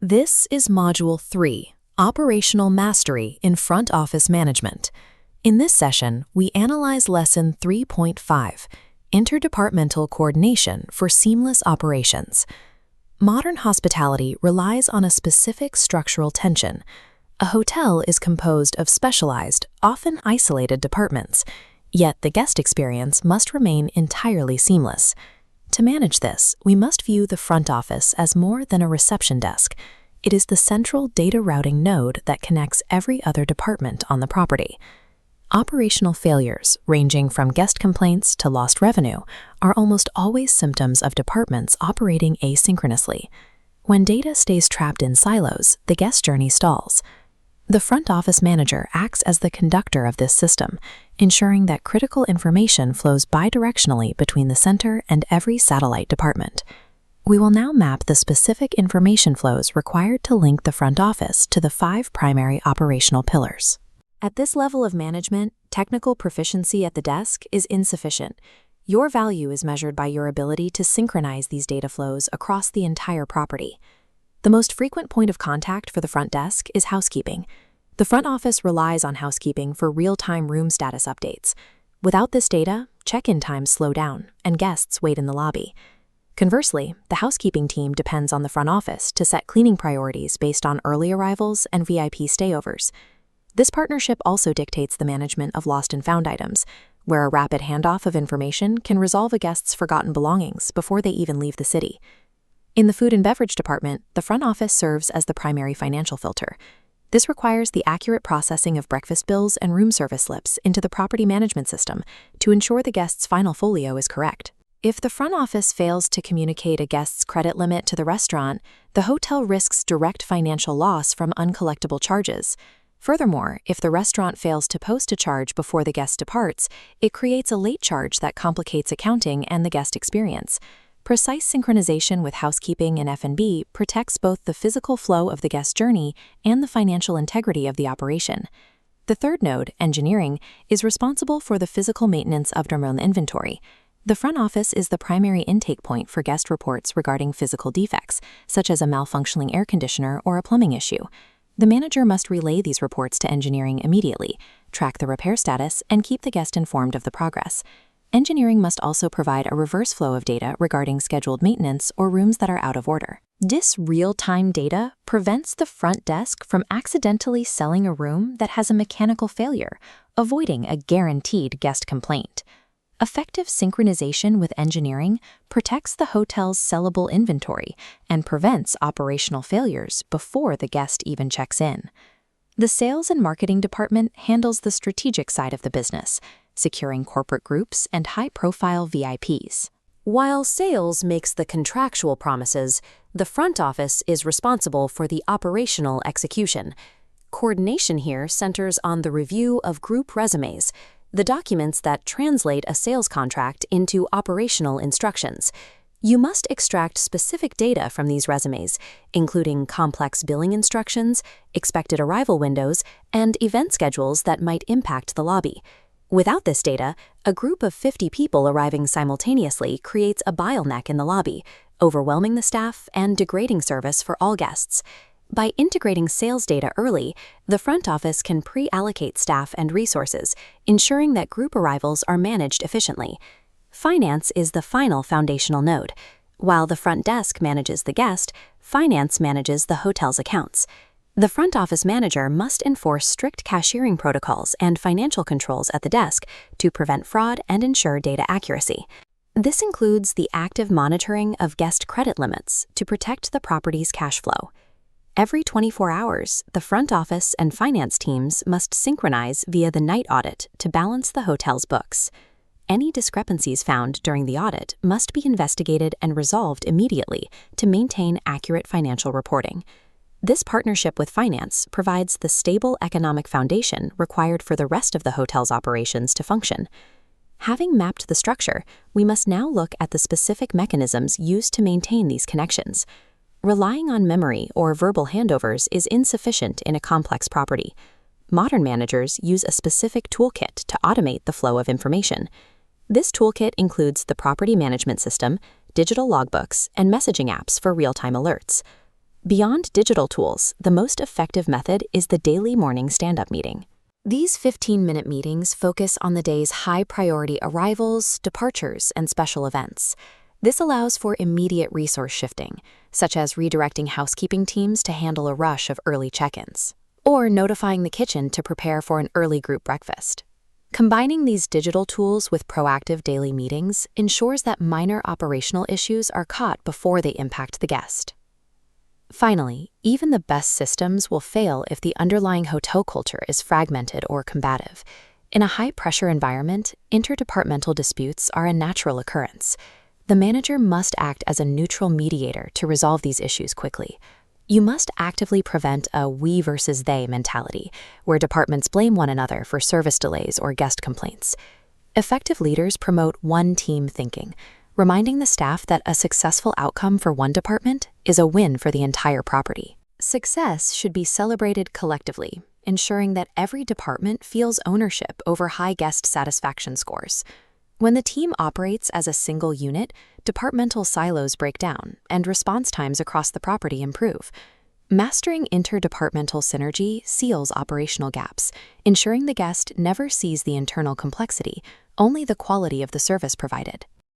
This is Module 3, Operational Mastery in Front Office Management. In this session, we analyze Lesson 3.5, Interdepartmental Coordination for Seamless Operations. Modern hospitality relies on a specific structural tension. A hotel is composed of specialized, often isolated departments, yet the guest experience must remain entirely seamless. To manage this, we must view the front office as more than a reception desk. It is the central data routing node that connects every other department on the property. Operational failures, ranging from guest complaints to lost revenue, are almost always symptoms of departments operating asynchronously. When data stays trapped in silos, the guest journey stalls. The front office manager acts as the conductor of this system, ensuring that critical information flows bidirectionally between the center and every satellite department. We will now map the specific information flows required to link the front office to the 5 primary operational pillars. At this level of management, technical proficiency at the desk is insufficient. Your value is measured by your ability to synchronize these data flows across the entire property. The most frequent point of contact for the front desk is housekeeping. The front office relies on housekeeping for real-time room status updates. Without this data, check-in times slow down, and guests wait in the lobby. Conversely, the housekeeping team depends on the front office to set cleaning priorities based on early arrivals and VIP stayovers. This partnership also dictates the management of lost and found items, where a rapid handoff of information can resolve a guest's forgotten belongings before they even leave the city. In the food and beverage department, the front office serves as the primary financial filter. This requires the accurate processing of breakfast bills and room service slips into the property management system to ensure the guest's final folio is correct. If the front office fails to communicate a guest's credit limit to the restaurant, the hotel risks direct financial loss from uncollectible charges. Furthermore, if the restaurant fails to post a charge before the guest departs, it creates a late charge that complicates accounting and the guest experience. Precise synchronization with housekeeping and F&B protects both the physical flow of the guest journey and the financial integrity of the operation. The third node, engineering, is responsible for the physical maintenance of terminal inventory. The front office is the primary intake point for guest reports regarding physical defects, such as a malfunctioning air conditioner or a plumbing issue. The manager must relay these reports to engineering immediately, track the repair status, and keep the guest informed of the progress. Engineering must also provide a reverse flow of data regarding scheduled maintenance or rooms that are out of order. This real-time data prevents the front desk from accidentally selling a room that has a mechanical failure, avoiding a guaranteed guest complaint. Effective synchronization with engineering protects the hotel's sellable inventory and prevents operational failures before the guest even checks in. The sales and marketing department handles the strategic side of the business, securing corporate groups and high-profile VIPs. While sales makes the contractual promises, the front office is responsible for the operational execution. Coordination here centers on the review of group resumes, the documents that translate a sales contract into operational instructions. You must extract specific data from these resumes, including complex billing instructions, expected arrival windows, and event schedules that might impact the lobby. Without this data, a group of 50 people arriving simultaneously creates a bottleneck in the lobby, overwhelming the staff and degrading service for all guests. By integrating sales data early, the front office can pre-allocate staff and resources, ensuring that group arrivals are managed efficiently. Finance is the final foundational node. While the front desk manages the guest, finance manages the hotel's accounts. The front office manager must enforce strict cashiering protocols and financial controls at the desk to prevent fraud and ensure data accuracy. This includes the active monitoring of guest credit limits to protect the property's cash flow. Every 24 hours, the front office and finance teams must synchronize via the night audit to balance the hotel's books. Any discrepancies found during the audit must be investigated and resolved immediately to maintain accurate financial reporting. This partnership with finance provides the stable economic foundation required for the rest of the hotel's operations to function. Having mapped the structure, we must now look at the specific mechanisms used to maintain these connections. Relying on memory or verbal handovers is insufficient in a complex property. Modern managers use a specific toolkit to automate the flow of information. This toolkit includes the property management system, digital logbooks, and messaging apps for real-time alerts. Beyond digital tools, the most effective method is the daily morning stand-up meeting. These 15-minute meetings focus on the day's high-priority arrivals, departures, and special events. This allows for immediate resource shifting, such as redirecting housekeeping teams to handle a rush of early check-ins, or notifying the kitchen to prepare for an early group breakfast. Combining these digital tools with proactive daily meetings ensures that minor operational issues are caught before they impact the guest. Finally, even the best systems will fail if the underlying hotel culture is fragmented or combative. In a high-pressure environment, interdepartmental disputes are a natural occurrence. The manager must act as a neutral mediator to resolve these issues quickly. You must actively prevent a we versus they mentality, where departments blame one another for service delays or guest complaints. Effective leaders promote one-team thinking, reminding the staff that a successful outcome for one department is a win for the entire property. Success should be celebrated collectively, ensuring that every department feels ownership over high guest satisfaction scores. When the team operates as a single unit, departmental silos break down and response times across the property improve. Mastering interdepartmental synergy seals operational gaps, ensuring the guest never sees the internal complexity, only the quality of the service provided.